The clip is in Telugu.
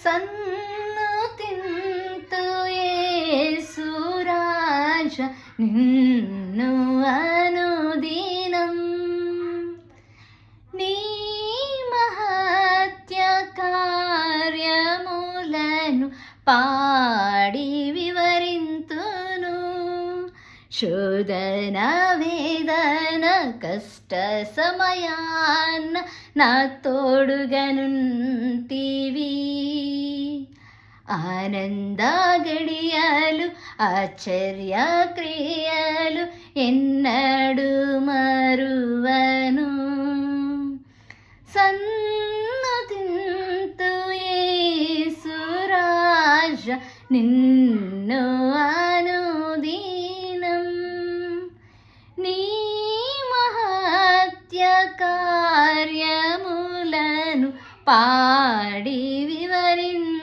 సన్నుతింతు యేసురాజ నిన్ను అనుదినం. నీ మహత్య కార్యములను పాడి వివరింతును. శోధన వేదన కష్ట సమయాన్న నా తోడుగనుంటివి. ఆనంద గడియలు ఆశ్చర్య క్రియలు ఎన్నడు మరువను. సన్నుతింతు యేసురాజ నిన్ను అనుదినం. నీ మహత్య కార్యములను పాడి వివరింతును.